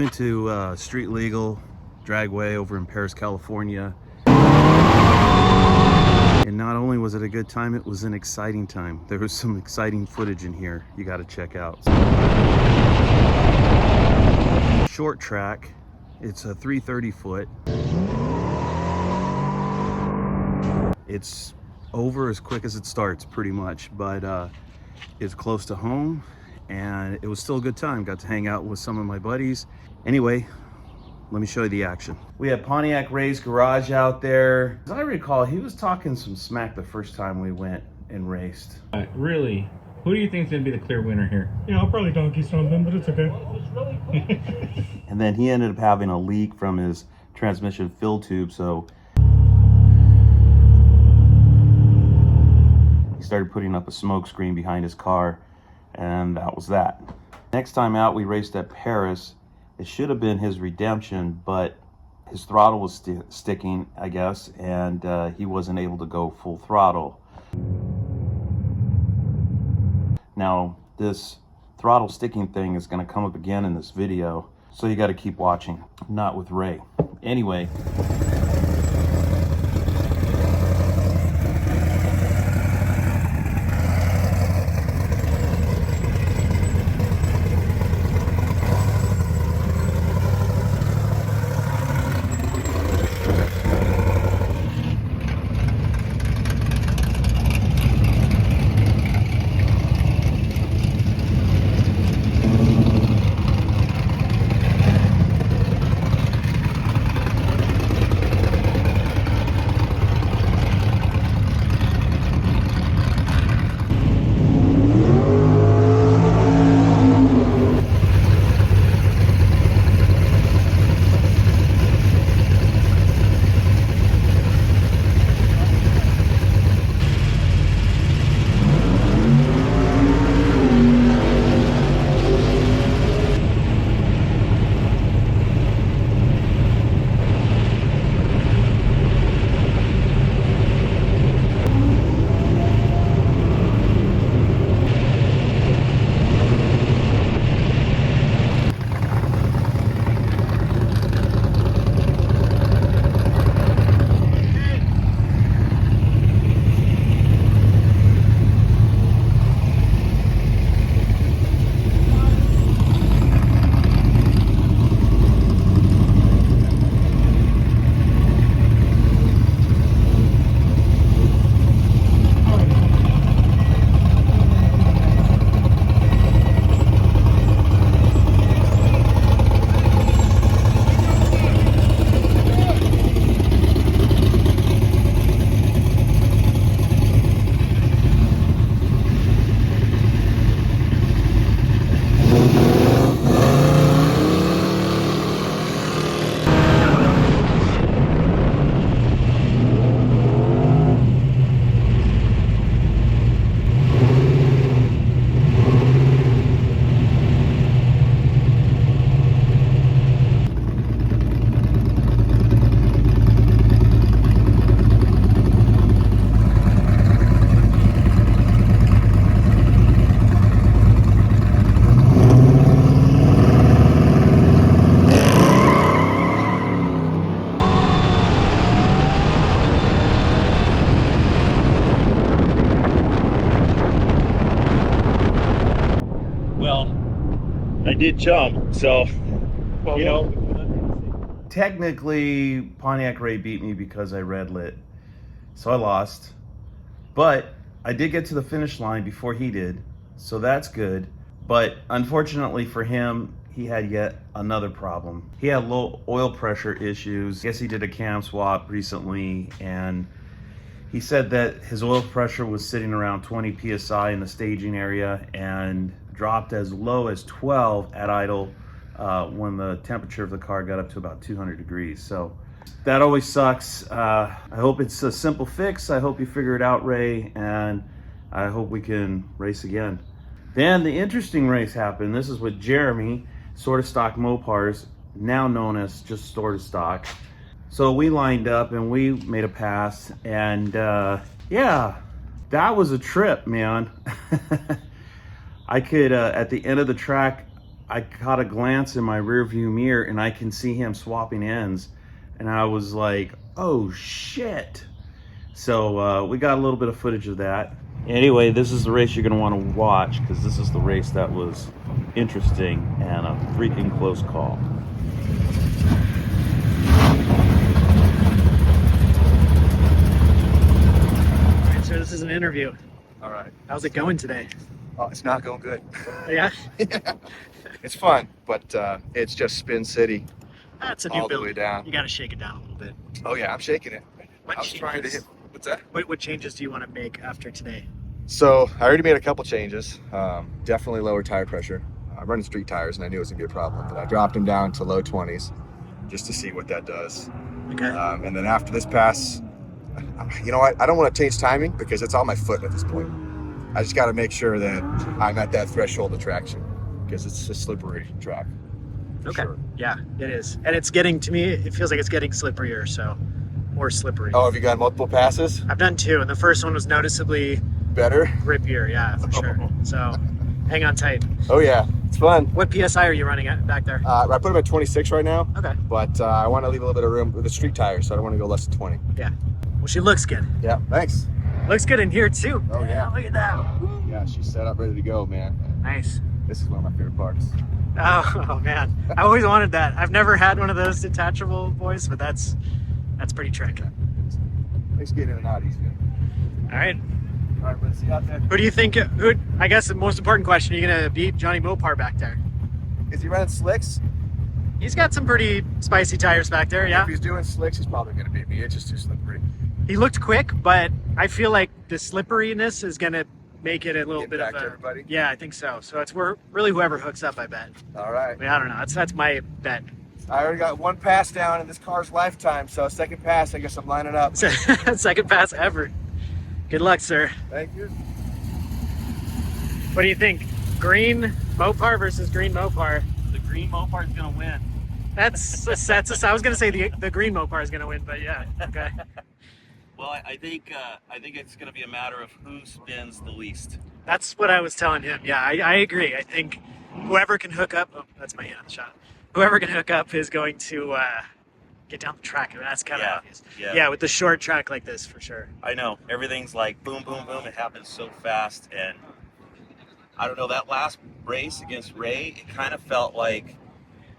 Went to Street Legal Dragway over in Perris, California. And not only was it a good time, it was an exciting time. There was some exciting footage in here you got to check out. Short track. It's a 330 foot. It's over as quick as it starts, pretty much, but it's close to home, and it was still a good time. Got to hang out with some of my buddies. Anyway, let me show you the action. We had Pontiac Ray's garage out there. As I recall, he was talking some smack the first time we went and raced. Really? Who do you think is going to be the clear winner here? Yeah, I'll probably donkey something, but it's okay. And then he ended up having a leak from his transmission fill tube, so he started putting up a smoke screen behind his car, and that was that. Next time out, we raced at Perris. It should have been his redemption, but his throttle was sticking, I guess, and he wasn't able to go full throttle. Now, this throttle sticking thing is going to come up again in this video, so you got to keep watching. Not with Ray. Anyway. I did jump, so, you know. Technically, Pontiac Ray beat me because I red lit, so I lost. But I did get to the finish line before he did, so that's good. But unfortunately for him, he had yet another problem. He had low oil pressure issues. I guess he did a cam swap recently, and he said that his oil pressure was sitting around 20 PSI in the staging area and dropped as low as 12 at idle when the temperature of the car got up to about 200 degrees. So that always sucks. I hope it's a simple fix. I hope you figure it out, Ray, and I hope we can race again. Then the interesting race happened. This is with Jeremy, Sort of Stock Mopars, now known as just Sort of Stock. So we lined up and we made a pass, and yeah, that was a trip, man. I could, at the end of the track, I caught a glance in my rear view mirror and I can see him swapping ends. And I was like, oh shit. So we got a little bit of footage of that. Anyway, this is the race you're going to want to watch because this is the race that was interesting and a freaking close call. All right, sir, this is an interview. All right. How's it going today? Oh, it's not going good. Yeah? It's fun, but it's just Spin City That's a new all build. the way down. You got to shake it down a little bit. Oh yeah, I'm shaking it. What I was trying to hit. What's that? What changes do you want to make after today? So I already made a couple changes. Definitely lower tire pressure. I'm running street tires, and I knew it was gonna be a problem, but I dropped them down to low 20s just to see what that does. Okay. And then after this pass, you know what? I don't want to change timing because it's on my foot at this point. I just got to make sure that I'm at that threshold of traction because it's a slippery track. Okay. Sure. Yeah, it is. And it's getting, to me, it feels like it's getting slipperier, so more slippery. Oh, have you got multiple passes? I've done 2, and the first one was noticeably Better? grippier, yeah, for sure. So hang on tight. Oh yeah, it's fun. What PSI are you running at back there? I put them at 26 right now, Okay. but I want to leave a little bit of room with the street tires, so I don't want to go less than 20. Yeah. Well, she looks good. Yeah, thanks. Looks good in here, too. Oh, yeah. Look at that. Yeah, she's set up, ready to go, man. Nice. This is one of my favorite parts. Oh man, I always wanted that. I've never had one of those detachable boys, but that's pretty trick. Makes getting in and out easier. All right. All right, let's see you out there. Who do you think? I guess the most important question: are you gonna beat Jonny Mopar back there? Is he running slicks? He's got some pretty spicy tires back there. Yeah. If he's doing slicks, he's probably going to beat me. It's just too slippery. He looked quick, but I feel like the slipperiness is gonna make it a little bit of Impact a. everybody? Yeah, I think so. So it's really whoever hooks up. I bet. All right. I mean, I don't know. That's my bet. I already got one pass down in this car's lifetime, so second pass, I guess I'm lining up. Second pass ever. Good luck, sir. Thank you. What do you think? Green Mopar versus green Mopar. The green Mopar is going to win. I was gonna say the green Mopar is gonna win, but yeah, okay. Well, I think it's going to be a matter of who spins the least. That's what I was telling him. Yeah, I agree. I think whoever can hook up. Oh, that's my hand shot. Whoever can hook up is going to get down the track. I mean, that's kind of obvious. Yeah, with the short track like this, for sure. I know. Everything's like boom, boom, boom. It happens so fast. And I don't know, that last race against Ray, it kind of felt like,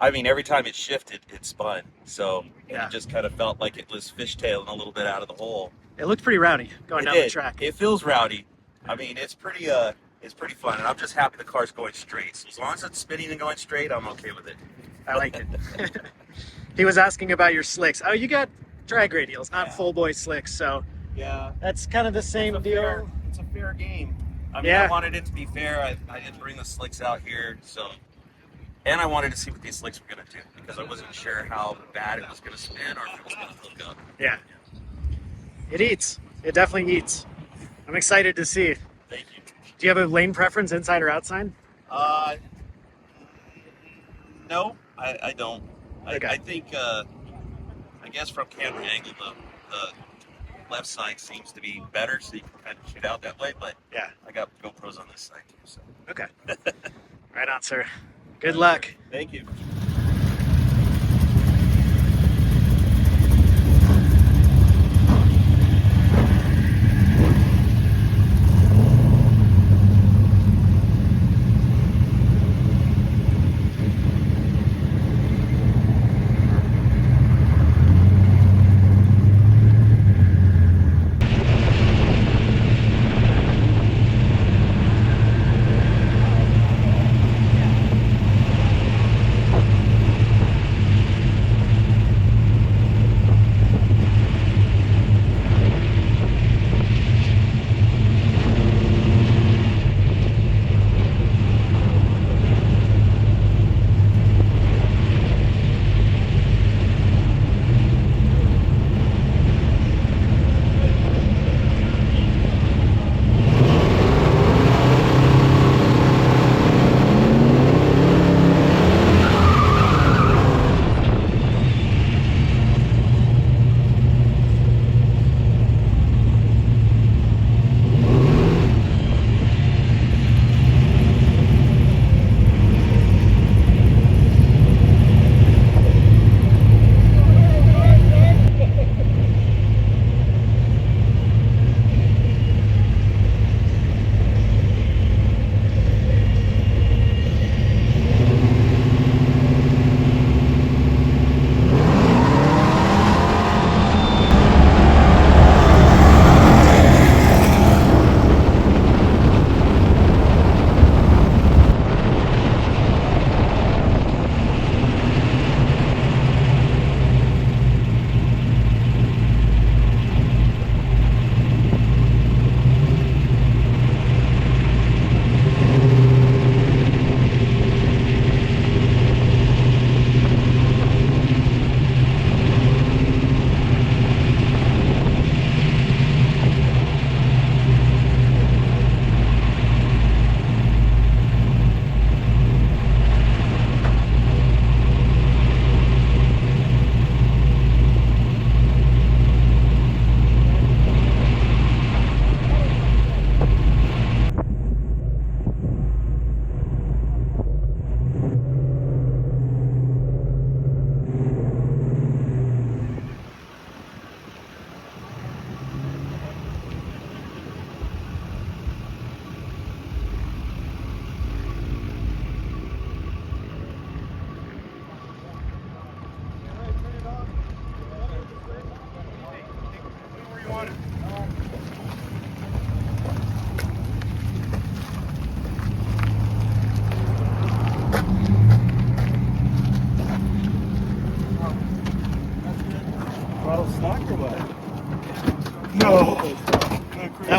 I mean, every time it shifted, it spun. So Yeah. it just kind of felt like it was fishtailing a little bit out of the hole. It looked pretty rowdy going down the track. It feels rowdy. I mean, it's pretty fun. And I'm just happy the car's going straight. So as long as it's spinning and going straight, I'm okay with it. I like it. He was asking about your slicks. Oh, you got drag radials, not full boy slicks. So Yeah. that's kind of the same deal. It's a fair game. I mean, Yeah. I wanted it to be fair. I didn't bring the slicks out here, so. And I wanted to see what these slicks were going to do because I wasn't sure how bad it was going to spin or if it was going to hook up. Yeah. It eats. It definitely eats. I'm excited to see. Thank you. Do you have a lane preference, inside or outside? No, I don't. Okay. I think, I guess from camera angle, the left side seems to be better, so you can kind of shoot out that way, but Yeah. I got GoPros on this side too, so. Okay. Right on, sir. Good luck. Thank you.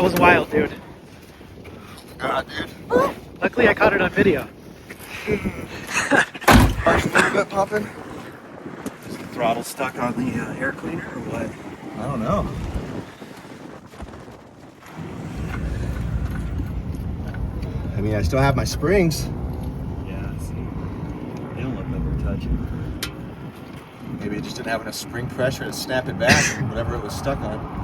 was wild, dude. God, dude. Luckily, I caught it on video. Harsh bit pumping. Is the throttle stuck on the air cleaner or what? I don't know. I mean, I still have my springs. Yeah, see. They don't look like we're touching. Maybe it just didn't have enough spring pressure to snap it back, whatever it was stuck on.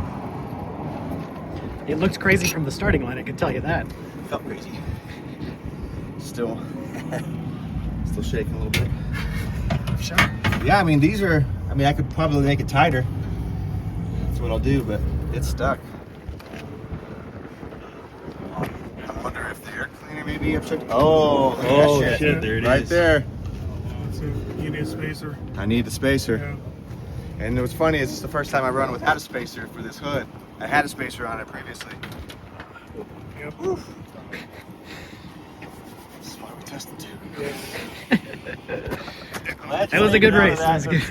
It looked crazy from the starting line, I can tell you that. Felt crazy. Still shaking a little bit. Sure. Yeah, I mean, these are, I mean, I could probably make it tighter. That's what I'll do, but it's stuck. I wonder if the air cleaner may be upset. Oh, look at that shit, there it right is. there. So you need a spacer. I need the spacer. Yeah. And what's funny is it's the first time I've run without a spacer for this hood. I had a spacer on it previously. Yep. This is why we tested too. That was a good race. That was good.